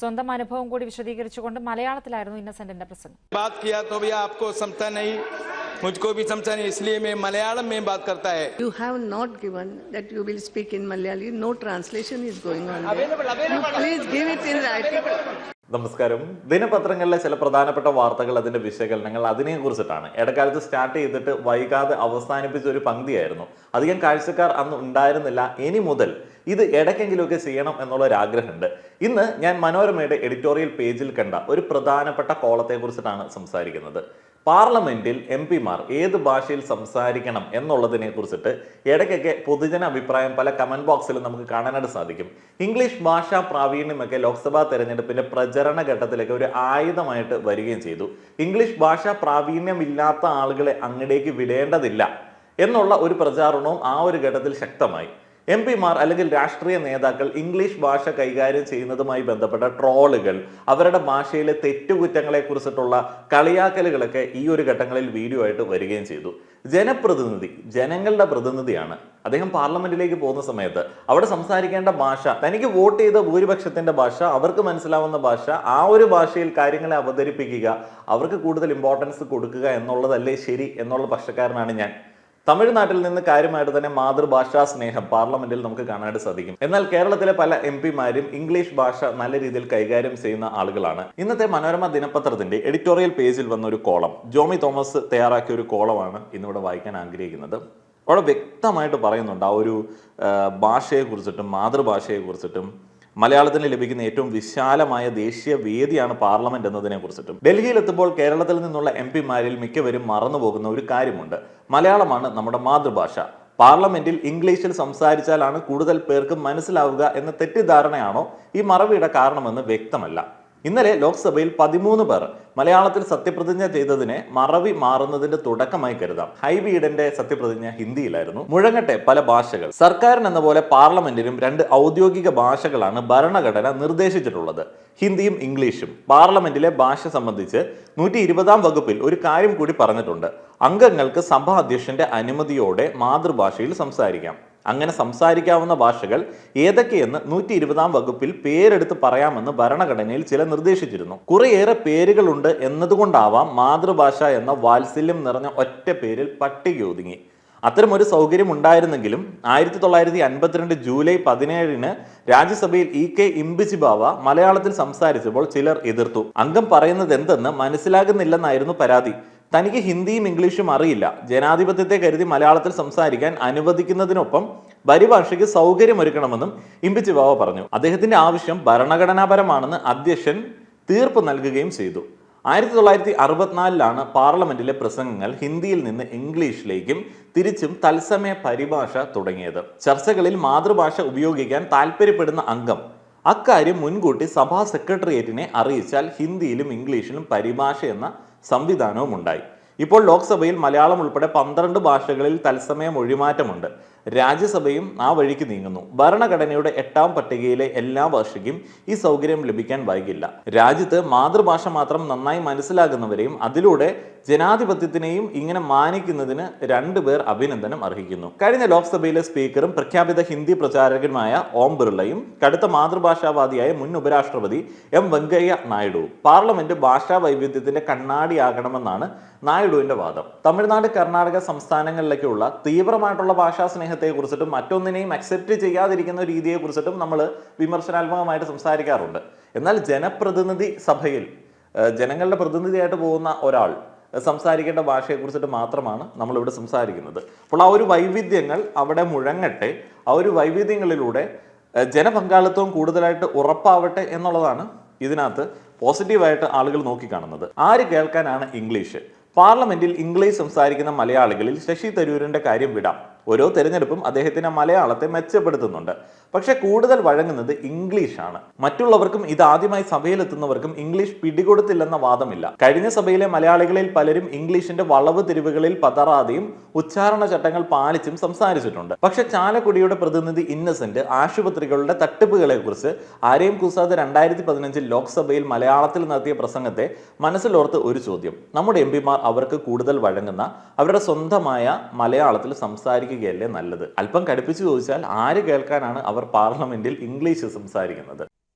സ്വന്തം അനുഭവം കൂടി വിശദീകരിച്ചുകൊണ്ട് മലയാളത്തിലായിരുന്നു ഇന്നസെന്റിന്റെ പ്രസംഗം. मुझको भी समझा नहीं, इसलिए मैं मलयालम में बात करता है. You have not given that you will speak in Malayali. No translation is going on there. You please give it in writing. നമസ്കാരം. ദിനപത്രങ്ങളിലെ ചില പ്രധാനപ്പെട്ട വാർത്തകൾ, അതിന്റെ വിശകലനങ്ങൾ, അതിനെ കുറിച്ചിട്ടാണ്. ഇടക്കാലത്ത് സ്റ്റാർട്ട് ചെയ്തിട്ട് വൈകാതെ അവസാനിപ്പിച്ച ഒരു പങ്ക്തിയായിരുന്നു. അധികം കാഴ്ചക്കാർ അന്ന് ഉണ്ടായിരുന്നില്ല. ഇനി മുതൽ ഇത് ഇടയ്ക്കെങ്കിലുമൊക്കെ ചെയ്യണം എന്നുള്ള ഒരു ആഗ്രഹമുണ്ട്. ഇന്ന് ഞാൻ മനോരമയുടെ എഡിറ്റോറിയൽ പേജിൽ കണ്ട ഒരു പ്രധാനപ്പെട്ട കോളത്തെ കുറിച്ചിട്ടാണ് സംസാരിക്കുന്നത്. പാർലമെന്റിൽ എംപിമാർ ഏത് ഭാഷയിൽ സംസാരിക്കണം എന്നുള്ളതിനെ കുറിച്ചിട്ട് ഇടയ്ക്കൊക്കെ പൊതുജന അഭിപ്രായം പല കമന്റ് ബോക്സിലും നമുക്ക് കാണാനായിട്ട് സാധിക്കും. ഇംഗ്ലീഷ് ഭാഷാ പ്രാവീണ്യമൊക്കെ ലോക്സഭാ തെരഞ്ഞെടുപ്പിന്റെ പ്രചരണ ഘട്ടത്തിലേക്ക് ഒരു ആയുധമായിട്ട് വരികയും ചെയ്തു. ഇംഗ്ലീഷ് ഭാഷാ പ്രാവീണ്യമില്ലാത്ത ആളുകളെ അങ്ങടേക്ക് വിടേണ്ടതില്ല എന്നുള്ള ഒരു പ്രചാരണവും ആ ഒരു ഘട്ടത്തിൽ ശക്തമായി. എംപിമാർ അല്ലെങ്കിൽ രാഷ്ട്രീയ നേതാക്കൾ ഇംഗ്ലീഷ് ഭാഷ കൈകാര്യം ചെയ്യുന്നതുമായി ബന്ധപ്പെട്ട ട്രോളുകൾ, അവരുടെ ഭാഷയിലെ തെറ്റുകുറ്റങ്ങളെ കുറിച്ചിട്ടുള്ള കളിയാക്കലുകളൊക്കെ ഈ ഒരു ഘട്ടങ്ങളിൽ വീഡിയോ ആയിട്ട് വരികയും ചെയ്തു. ജനപ്രതിനിധി, ജനങ്ങളുടെ പ്രതിനിധിയാണ്. അദ്ദേഹം പാർലമെന്റിലേക്ക് പോകുന്ന സമയത്ത് അവിടെ സംസാരിക്കേണ്ട ഭാഷ, തനിക്ക് വോട്ട് ചെയ്ത ഭൂരിപക്ഷത്തിന്റെ ഭാഷ, അവർക്ക് മനസ്സിലാവുന്ന ഭാഷ, ആ ഒരു ഭാഷയിൽ കാര്യങ്ങളെ അവതരിപ്പിക്കുക, അവർക്ക് കൂടുതൽ ഇമ്പോർട്ടൻസ് കൊടുക്കുക എന്നുള്ളതല്ലേ ശരി എന്നുള്ള പക്ഷക്കാരനാണ് ഞാൻ. തമിഴ്നാട്ടിൽ നിന്ന് കാര്യമായിട്ട് തന്നെ മാതൃഭാഷാ സ്നേഹം പാർലമെന്റിൽ നമുക്ക് കാണാനായിട്ട് സാധിക്കും. എന്നാൽ കേരളത്തിലെ പല എംപിമാരും ഇംഗ്ലീഷ് ഭാഷ നല്ല രീതിയിൽ കൈകാര്യം ചെയ്യുന്ന ആളുകളാണ്. ഇന്നത്തെ മനോരമ ദിനപത്രത്തിന്റെ എഡിറ്റോറിയൽ പേജിൽ വന്ന ഒരു കോളം, ജോമി തോമസ് തയ്യാറാക്കിയ ഒരു കോളമാണ് ഇന്നിവിടെ വായിക്കാൻ ആഗ്രഹിക്കുന്നത്. അവിടെ വ്യക്തമായിട്ട് പറയുന്നുണ്ട് ആ ഒരു ഭാഷയെ കുറിച്ചിട്ടും മാതൃഭാഷയെ കുറിച്ചിട്ടും മലയാളത്തിന് ലഭിക്കുന്ന ഏറ്റവും വിശാലമായ ദേശീയ വേദിയാണ് പാർലമെന്റ് എന്നതിനെ കുറിച്ചിട്ടും. ഡൽഹിയിലെത്തുമ്പോൾ കേരളത്തിൽ നിന്നുള്ള എംപിമാരിൽ മിക്കവരും മറന്നുപോകുന്ന ഒരു കാര്യമുണ്ട്. മലയാളമാണ് നമ്മുടെ മാതൃഭാഷ. പാർലമെന്റിൽ ഇംഗ്ലീഷിൽ സംസാരിച്ചാലാണ് കൂടുതൽ പേർക്ക് മനസ്സിലാവുക എന്ന തെറ്റിദ്ധാരണയാണോ ഈ മറവിയുടെ കാരണമെന്ന് വ്യക്തമല്ല. ഇന്നലെ ലോക്സഭയിൽ 13 പേർ മലയാളത്തിൽ സത്യപ്രതിജ്ഞ ചെയ്തതിനെ മറവി മാറുന്നതിന്റെ തുടക്കമായി കരുതാം. ഹൈബി ഈഡന്റെ സത്യപ്രതിജ്ഞ ഹിന്ദിയിലായിരുന്നു. മുഴങ്ങട്ടെ പല ഭാഷകൾ. സർക്കാരിനെന്ന പോലെ പാർലമെന്റിനും 2 ഔദ്യോഗിക ഭാഷകളാണ് ഭരണഘടന നിർദ്ദേശിച്ചിട്ടുള്ളത്, ഹിന്ദിയും ഇംഗ്ലീഷും. പാർലമെന്റിലെ ഭാഷ സംബന്ധിച്ച് 120-ാം വകുപ്പിൽ ഒരു കാര്യം കൂടി പറഞ്ഞിട്ടുണ്ട്. അംഗങ്ങൾക്ക് സഭാ അധ്യക്ഷന്റെ അനുമതിയോടെ മാതൃഭാഷയിൽ സംസാരിക്കാം. അങ്ങനെ സംസാരിക്കാവുന്ന ഭാഷകൾ ഏതൊക്കെയെന്ന് 120-ാം വകുപ്പിൽ പേരെടുത്ത് പറയാമെന്ന് ഭരണഘടനയിൽ ചില നിർദ്ദേശിച്ചിരുന്നു. കുറേയേറെ പേരുകളുണ്ട് എന്നതുകൊണ്ടാവാം മാതൃഭാഷ എന്ന വാത്സല്യം നിറഞ്ഞ ഒറ്റ പേരിൽ പട്ടിക ഒതുങ്ങി. അത്തരമൊരു സൗകര്യം ഉണ്ടായിരുന്നെങ്കിലും 1952 ജൂലൈ 17 രാജ്യസഭയിൽ EK ഇംബിച്ചിബാവ മലയാളത്തിൽ സംസാരിച്ചപ്പോൾ ചിലർ എതിർത്തു. അംഗം പറയുന്നത് എന്തെന്ന് മനസ്സിലാകുന്നില്ലെന്നായിരുന്നു പരാതി. തനിക്ക് ഹിന്ദിയും ഇംഗ്ലീഷും അറിയില്ല, ജനാധിപത്യത്തെ കരുതി മലയാളത്തിൽ സംസാരിക്കാൻ അനുവദിക്കുന്നതിനൊപ്പം പരിഭാഷയ്ക്ക് സൗകര്യമൊരുക്കണമെന്നും ഇംബിച്ചിബാവ പറഞ്ഞു. അദ്ദേഹത്തിന്റെ ആവശ്യം ഭരണഘടനാപരമാണെന്ന് അധ്യക്ഷൻ തീർപ്പ് നൽകുകയും ചെയ്തു. 1964 പാർലമെന്റിലെ പ്രസംഗങ്ങൾ ഹിന്ദിയിൽ നിന്ന് ഇംഗ്ലീഷിലേക്കും തിരിച്ചും തത്സമയ പരിഭാഷ തുടങ്ങിയത്. ചർച്ചകളിൽ മാതൃഭാഷ ഉപയോഗിക്കാൻ താല്പര്യപ്പെടുന്ന അംഗം അക്കാര്യം മുൻകൂട്ടി സഭാ സെക്രട്ടേറിയറ്റിനെ അറിയിച്ചാൽ ഹിന്ദിയിലും ഇംഗ്ലീഷിലും പരിഭാഷ എന്ന സംവിധാനവും ഉണ്ടായി. ഇപ്പോൾ ലോക്സഭയിൽ മലയാളം ഉൾപ്പെടെ 12 ഭാഷകളിൽ തത്സമയ മൊഴിമാറ്റമുണ്ട്. രാജ്യസഭയും ആ വഴിക്ക് നീങ്ങുന്നു. ഭരണഘടനയുടെ 8-ാം പട്ടികയിലെ എല്ലാ ഭാഷയ്ക്കും ഈ സൗകര്യം ലഭിക്കാൻ വൈകില്ല. രാജ്യത്ത് മാതൃഭാഷ മാത്രം നന്നായി മനസ്സിലാകുന്നവരെയും അതിലൂടെ ജനാധിപത്യത്തിനെയും ഇങ്ങനെ മാനിക്കുന്നതിന് 2 പേർ അഭിനന്ദനം അർഹിക്കുന്നു. കഴിഞ്ഞ ലോക്സഭയിലെ സ്പീക്കറും പ്രഖ്യാപിത ഹിന്ദി പ്രചാരകനുമായ ഓം ബിർളയും കടുത്ത മാതൃഭാഷാവാദിയായ മുൻ ഉപരാഷ്ട്രപതി വെങ്കയ്യ നായിഡുവും. പാർലമെന്റ് ഭാഷാ വൈവിധ്യത്തിന്റെ കണ്ണാടിയാകണമെന്നാണ് നായിഡുവിന്റെ വാദം. തമിഴ്നാട്, കർണാടക സംസ്ഥാനങ്ങളിലേക്കുള്ള തീവ്രമായിട്ടുള്ള ഭാഷാ സ്നേഹത്തെ കുറിച്ചിട്ടും മറ്റൊന്നിനെയും അക്സെപ്റ്റ് ചെയ്യാതിരിക്കുന്ന രീതിയെ കുറിച്ചിട്ടും നമ്മൾ വിമർശനാത്മകമായിട്ട് സംസാരിക്കാറുണ്ട്. എന്നാൽ ജനപ്രതിനിധി സഭയിൽ ജനങ്ങളുടെ പ്രതിനിധിയായിട്ട് പോകുന്ന ഒരാൾ സംസാരിക്കേണ്ട ഭാഷയെ കുറിച്ചിട്ട് മാത്രമാണ് നമ്മളിവിടെ സംസാരിക്കുന്നത്. അപ്പോൾ ആ ഒരു വൈവിധ്യങ്ങൾ അവിടെ മുഴങ്ങട്ടെ, ആ ഒരു വൈവിധ്യങ്ങളിലൂടെ ജനപങ്കാളിത്തവും കൂടുതലായിട്ട് ഉറപ്പാവട്ടെ എന്നുള്ളതാണ് ഇതിനകത്ത് പോസിറ്റീവായിട്ട് ആളുകൾ നോക്കിക്കാണുന്നത്. ആര് കേൾക്കാനാണ് ഇംഗ്ലീഷ്? പാർലമെന്റിൽ ഇംഗ്ലീഷ് സംസാരിക്കുന്ന മലയാളികളിൽ ശശി തരൂരിന്റെ കാര്യം വിടാം. ഓരോ തെരഞ്ഞെടുപ്പും അദ്ദേഹത്തിന്റെ മലയാളത്തെ മെച്ചപ്പെടുത്തുന്നുണ്ട്. പക്ഷെ കൂടുതൽ വഴങ്ങുന്നത് ഇംഗ്ലീഷാണ്. മറ്റുള്ളവർക്കും ഇത് ആദ്യമായി സഭയിലെത്തുന്നവർക്കും ഇംഗ്ലീഷ് പിടികൊടുത്തില്ലെന്ന വാദമില്ല. കഴിഞ്ഞ സഭയിലെ മലയാളികളിൽ പലരും ഇംഗ്ലീഷിന്റെ വളവ് തിരിവുകളിൽ പതറാതെയും ഉച്ചാരണ ചട്ടങ്ങൾ പാലിച്ചും സംസാരിച്ചിട്ടുണ്ട്. പക്ഷെ ചാലക്കുടിയുടെ പ്രതിനിധി ഇന്നസെന്റ് ആശുപത്രികളുടെ തട്ടിപ്പുകളെ കുറിച്ച് ആരെയും കൂസാതെ 2015 ലോക്സഭയിൽ മലയാളത്തിൽ നടത്തിയ പ്രസംഗത്തെ മനസ്സിലോർത്ത് ഒരു ചോദ്യം. നമ്മുടെ എംപിമാർ അവർക്ക് കൂടുതൽ വഴങ്ങുന്ന അവരുടെ സ്വന്തമായ മലയാളത്തിൽ സംസാരിക്കുകയല്ലേ നല്ലത്? അല്പം കടുപ്പിച്ചു ചോദിച്ചാൽ ആര് കേൾക്കാനാണ് അവർ പാർലമെന്റിൽ ഇംഗ്ലീഷ് സംസാരിക്കുന്നത്?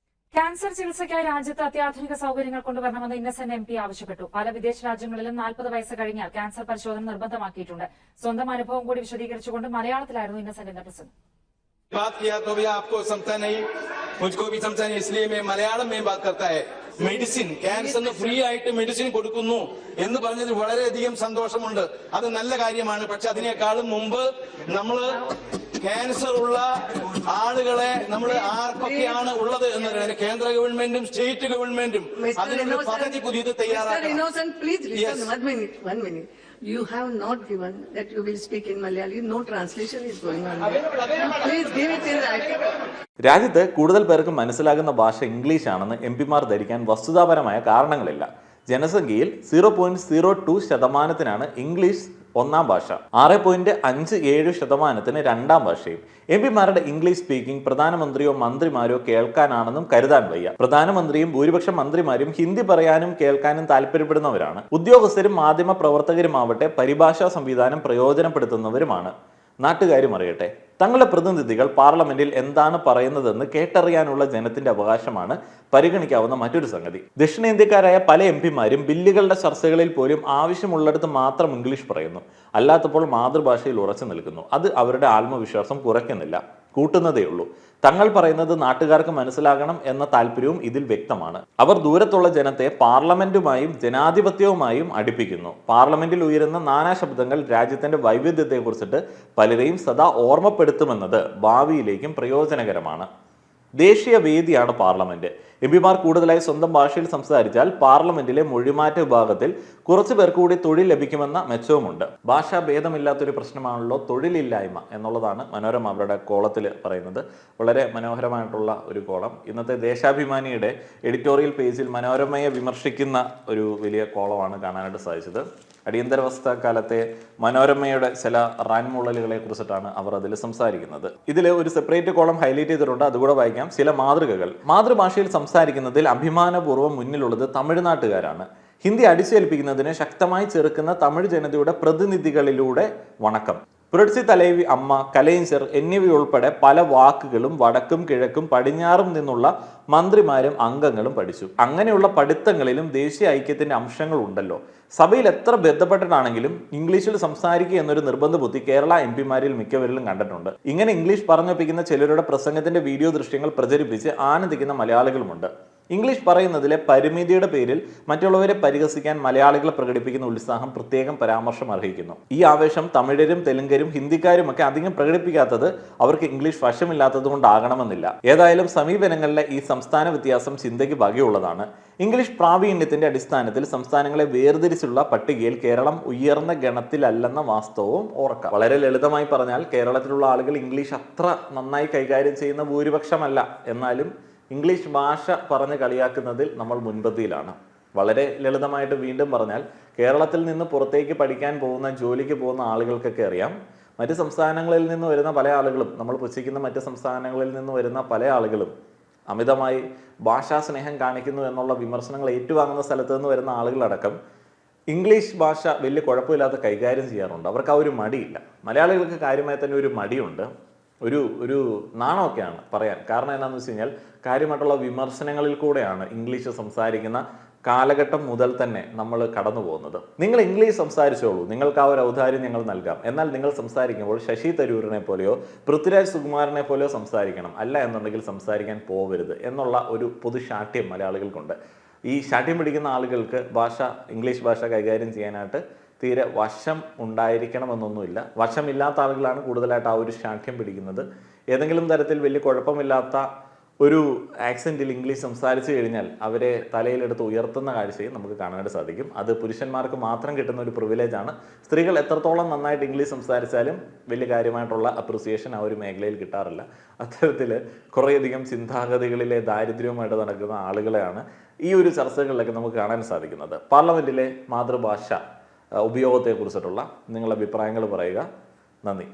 ക്യാൻസർ ചികിത്സയ്ക്കായി രാജ്യത്ത് അത്യാധുനിക സൗകര്യങ്ങൾ കൊണ്ടുവരണമെന്ന് ഇന്നസെന്റ് MP ആവശ്യപ്പെട്ടു. പല വിദേശ രാജ്യങ്ങളിലും 40 വയസ്സ് കഴിഞ്ഞാൽ ക്യാൻസർ പരിശോധന നിർബന്ധമാക്കിയിട്ടുണ്ട്. സ്വന്തം അനുഭവം കൂടി വിശദീകരിച്ചുകൊണ്ട് മലയാളത്തിലായിരുന്നു ഇന്നസെന്റിന്റെ പ്രസംഗം. बात किया तो भी आपको समझता नहीं, मुझको भी समझता नहीं, इसलिए मैं मलयाളം में बात करता है. മെഡിസിൻ ക്യാൻസറിന് ഫ്രീ ആയിട്ട് മെഡിസിൻ കൊടുക്കുന്നു എന്ന് പറഞ്ഞതിൽ വളരെയധികം സന്തോഷമുണ്ട്. അത് നല്ല കാര്യമാണ്. പക്ഷെ അതിനേക്കാളും മുമ്പ് നമ്മൾ ക്യാൻസർ ഉള്ള ആളുകളെ നമ്മൾ ആർക്കൊക്കെയാണ് ഉള്ളത് എന്നറിയാൻ കേന്ദ്ര ഗവൺമെന്റും സ്റ്റേറ്റ് ഗവൺമെന്റും അതിനൊരു പദ്ധതി പുതിയത് തയ്യാറാക്കണം. One minute. You have not given that you will speak in Malayali. No translation is going on. Please give it in writing. രാജ്യത്ത് കൂടുതൽ പേർക്ക് മനസ്സിലാകുന്ന ഭാഷ ഇംഗ്ലീഷ് ആണെന്ന് MP-മാർ ധരിക്കാൻ വസ്തുതാപരമായ കാരണങ്ങളില്ല. ജനസംഖ്യയിൽ 0.02% ഇംഗ്ലീഷ് ഒന്നാം ഭാഷ, 6.57% രണ്ടാം ഭാഷയും. MP-മാരുടെ ഇംഗ്ലീഷ് സ്പീക്കിംഗ് പ്രധാനമന്ത്രിയോ മന്ത്രിമാരോ കേൾക്കാനാണെന്നും കരുതാൻ വയ്യ. പ്രധാനമന്ത്രിയും ഭൂരിപക്ഷം മന്ത്രിമാരും ഹിന്ദി പറയാനും കേൾക്കാനും താല്പര്യപ്പെടുന്നവരാണ്. ഉദ്യോഗസ്ഥരും മാധ്യമ പ്രവർത്തകരുമാവട്ടെ പരിഭാഷാ സംവിധാനം പ്രയോജനപ്പെടുത്തുന്നവരുമാണ്. നാട്ടുകാരും അറിയട്ടെ, തങ്ങളുടെ പ്രതിനിധികൾ പാർലമെന്റിൽ എന്താണ് പറയുന്നതെന്ന് കേട്ടറിയാനുള്ള ജനത്തിന്റെ അവകാശമാണ് പരിഗണിക്കാവുന്ന മറ്റൊരു സംഗതി. ദക്ഷിണേന്ത്യക്കാരായ പല MP-മാരും ബില്ലുകളുടെ ചർച്ചകളിൽ പോലും ആവശ്യമുള്ളിടത്ത് മാത്രം ഇംഗ്ലീഷ് പറയുന്നു. അല്ലാത്തപ്പോൾ മാതൃഭാഷയിൽ ഉറച്ചു നിൽക്കുന്നു. അത് അവരുടെ ആത്മവിശ്വാസം കുറയ്ക്കുന്നില്ല, കൂട്ടുന്നതേ ഉള്ളൂ. തങ്ങൾ പറയുന്നത് നാട്ടുകാർക്ക് മനസ്സിലാകണം എന്ന താല്പര്യവും ഇതിൽ വ്യക്തമാണ്. അവർ ദൂരത്തുള്ള ജനത്തെ പാർലമെന്റുമായും ജനാധിപത്യവുമായും അടുപ്പിക്കുന്നു. പാർലമെന്റിൽ ഉയരുന്ന നാനാ ശബ്ദങ്ങൾ രാജ്യത്തിന്റെ വൈവിധ്യത്തെക്കുറിച്ചിട്ട് പലരെയും സദാ ഓർമ്മപ്പെടുത്തുമെന്നത് ഭാവിയിലേക്കും പ്രയോജനകരമാണ്. ദേശീയ വേദിയാണ് പാർലമെന്റ്. MP-മാർ കൂടുതലായി സ്വന്തം ഭാഷയിൽ സംസാരിച്ചാൽ പാർലമെന്റിലെ മൊഴിമാറ്റ വിഭാഗത്തിൽ കുറച്ചു പേർക്ക് കൂടി തൊഴിൽ ലഭിക്കുമെന്ന മെച്ചവുമുണ്ട്. ഭാഷാ ഭേദമില്ലാത്തൊരു പ്രശ്നമാണല്ലോ തൊഴിലില്ലായ്മ എന്നുള്ളതാണ് മനോരമ അവരുടെ കോളത്തിൽ പറയുന്നത്. വളരെ മനോഹരമായിട്ടുള്ള ഒരു കോളം. ഇന്നത്തെ ദേശാഭിമാനിയുടെ എഡിറ്റോറിയൽ പേജിൽ മനോരമയെ വിമർശിക്കുന്ന ഒരു വലിയ കോളമാണ് കാണാനായിട്ട് സാധിച്ചത്. അടിയന്തരാവസ്ഥ കാലത്തെ മനോരമയുടെ ചില റാൻമുള്ളലുകളെ കുറിച്ചിട്ടാണ് അവർ അതിൽ സംസാരിക്കുന്നത്. ഇതിൽ ഒരു സെപ്പറേറ്റ് കോളം ഹൈലൈറ്റ് ചെയ്തിട്ടുണ്ട്, അതുകൂടെ വായിക്കാം. ചില മാതൃകകൾ. മാതൃഭാഷയിൽ സംസാരിക്കുന്നതിൽ അഭിമാനപൂർവ്വം മുന്നിലുള്ളത് തമിഴ്നാട്ടുകാരാണ്. ഹിന്ദി അടിച്ചേൽപ്പിക്കുന്നതിന് ശക്തമായി ചെറുക്കുന്ന തമിഴ് ജനതയുടെ പ്രതിനിധികളിലൂടെ വണക്കം. പുരട്സി തലൈവി അമ്മ, കലൈഞ്ചർ എന്നിവയുൾപ്പെടെ പല വാക്കുകളും വടക്കും കിഴക്കും പടിഞ്ഞാറും നിന്നുള്ള മന്ത്രിമാരും അംഗങ്ങളും പഠിച്ചു. അങ്ങനെയുള്ള പഠിത്തങ്ങളിലും ദേശീയ ഐക്യത്തിന്റെ അംശങ്ങൾ ഉണ്ടല്ലോ. സഭയിൽ എത്ര ബന്ധപ്പെട്ടിട്ടാണെങ്കിലും ഇംഗ്ലീഷിൽ സംസാരിക്കുക എന്നൊരു നിർബന്ധ ബുദ്ധി കേരള MP-മാരിൽ മിക്കവരിലും കണ്ടിട്ടുണ്ട്. ഇങ്ങനെ ഇംഗ്ലീഷ് പറഞ്ഞൊപ്പിക്കുന്ന ചിലരുടെ പ്രസംഗത്തിന്റെ വീഡിയോ ദൃശ്യങ്ങൾ പ്രചരിപ്പിച്ച് ആനന്ദിക്കുന്ന മലയാളികളുമുണ്ട്. ഇംഗ്ലീഷ് പറയുന്നതിലെ പരിമിതിയുടെ പേരിൽ മറ്റുള്ളവരെ പരിഹസിക്കാൻ മലയാളികൾ പ്രകടിപ്പിക്കുന്ന ഉത്സാഹം പ്രത്യേകം പരാമർശം അർഹിക്കുന്നു. ഈ ആവേശം തമിഴരും തെലുങ്കരും ഹിന്ദിക്കാരും ഒക്കെ അധികം പ്രകടിപ്പിക്കാത്തത് അവർക്ക് ഇംഗ്ലീഷ് വശമില്ലാത്തത് കൊണ്ടാകണമെന്നില്ല. ഏതായാലും സമീപനങ്ങളിലെ ഈ സംസ്ഥാന വ്യത്യാസം ചിന്തയ്ക്ക് വകയുള്ളതാണ്. ഇംഗ്ലീഷ് പ്രാവീണ്യത്തിന്റെ അടിസ്ഥാനത്തിൽ സംസ്ഥാനങ്ങളെ വേർതിരിച്ചുള്ള പട്ടികയിൽ കേരളം ഉയർന്ന ഗണത്തിലല്ലെന്ന വാസ്തവവും ഓർക്കാം. വളരെ ലളിതമായി പറഞ്ഞാൽ കേരളത്തിലുള്ള ആളുകൾ ഇംഗ്ലീഷ് അത്ര നന്നായി കൈകാര്യം ചെയ്യുന്ന ഭൂരിപക്ഷമല്ല. എന്നാലും ഇംഗ്ലീഷ് ഭാഷ പറഞ്ഞ് കളിയാക്കുന്നതിൽ നമ്മൾ മുൻപന്തിയിലാണ്. വളരെ ലളിതമായിട്ട് വീണ്ടും പറഞ്ഞാൽ കേരളത്തിൽ നിന്ന് പുറത്തേക്ക് പഠിക്കാൻ പോകുന്ന ജോലിക്ക് പോകുന്ന ആളുകൾക്കൊക്കെ അറിയാം, മറ്റ് സംസ്ഥാനങ്ങളിൽ നിന്ന് വരുന്ന പല ആളുകളും, നമ്മൾ പുച്ഛിക്കുന്ന മറ്റ് സംസ്ഥാനങ്ങളിൽ നിന്ന് വരുന്ന പല ആളുകളും അമിതമായി ഭാഷാ സ്നേഹം കാണിക്കുന്നു എന്നുള്ള വിമർശനങ്ങൾ ഏറ്റുവാങ്ങുന്ന സ്ഥലത്ത് നിന്ന് വരുന്ന ആളുകളടക്കം ഇംഗ്ലീഷ് ഭാഷ വലിയ കുഴപ്പമില്ലാതെ കൈകാര്യം ചെയ്യാറുണ്ട്. അവർക്ക് ആ ഒരു മടിയില്ല. മലയാളികൾക്ക് കാര്യമായി തന്നെ ഒരു മടിയുണ്ട്, ഒരു നാണമൊക്കെയാണ് പറയാൻ. കാരണം എന്താണെന്ന് വെച്ച് കഴിഞ്ഞാൽ കാര്യമായിട്ടുള്ള വിമർശനങ്ങളിൽ കൂടെയാണ് ഇംഗ്ലീഷ് സംസാരിക്കുന്ന കാലഘട്ടം മുതൽ തന്നെ നമ്മൾ കടന്നു പോകുന്നത്. നിങ്ങൾ ഇംഗ്ലീഷ് സംസാരിച്ചോളൂ, നിങ്ങൾക്ക് ആ ഒരു ഔദാര്യം ഞങ്ങൾ നൽകാം. എന്നാൽ നിങ്ങൾ സംസാരിക്കുമ്പോൾ ശശി തരൂരിനെ പോലെയോ പൃഥ്വിരാജ് സുകുമാരനെ പോലെയോ സംസാരിക്കണം, അല്ല എന്നുണ്ടെങ്കിൽ സംസാരിക്കാൻ പോകരുത് എന്നുള്ള ഒരു പൊതുശാഠ്യം മലയാളികൾക്കുണ്ട്. ഈ ശാഠ്യം പിടിക്കുന്ന ആളുകൾക്ക് ഇംഗ്ലീഷ് ഭാഷ കൈകാര്യം ചെയ്യാനായിട്ട് തീരെ വശം ഉണ്ടായിരിക്കണമെന്നൊന്നുമില്ല. വശമില്ലാത്ത ആളുകളാണ് കൂടുതലായിട്ട് ആ ഒരു ശാഠ്യം പിടിക്കുന്നത്. ഏതെങ്കിലും തരത്തിൽ വലിയ കുഴപ്പമില്ലാത്ത ഒരു ആക്സെൻറ്റിൽ ഇംഗ്ലീഷ് സംസാരിച്ചു കഴിഞ്ഞാൽ അവരെ തലയിലെടുത്ത് ഉയർത്തുന്ന കാഴ്ചയും നമുക്ക് കാണാനായിട്ട് സാധിക്കും. അത് പുരുഷന്മാർക്ക് മാത്രം കിട്ടുന്ന ഒരു പ്രിവിലേജാണ്. സ്ത്രീകൾ എത്രത്തോളം നന്നായിട്ട് ഇംഗ്ലീഷ് സംസാരിച്ചാലും വലിയ കാര്യമായിട്ടുള്ള അപ്രിസിയേഷൻ ആ ഒരു മേഖലയിൽ കിട്ടാറില്ല. അത്തരത്തിൽ കുറേയധികം ചിന്താഗതികളിലെ ദാരിദ്ര്യവുമായിട്ട് നടക്കുന്ന ആളുകളെയാണ് ഈ ഒരു ചർച്ചകളിലൊക്കെ നമുക്ക് കാണാൻ സാധിക്കുന്നത്. പാർലമെൻറ്റിലെ മാതൃഭാഷ ഉപയോഗത്തെക്കുറിച്ചിട്ടുള്ള നിങ്ങളുടെ അഭിപ്രായങ്ങൾ പറയുക. നന്ദി.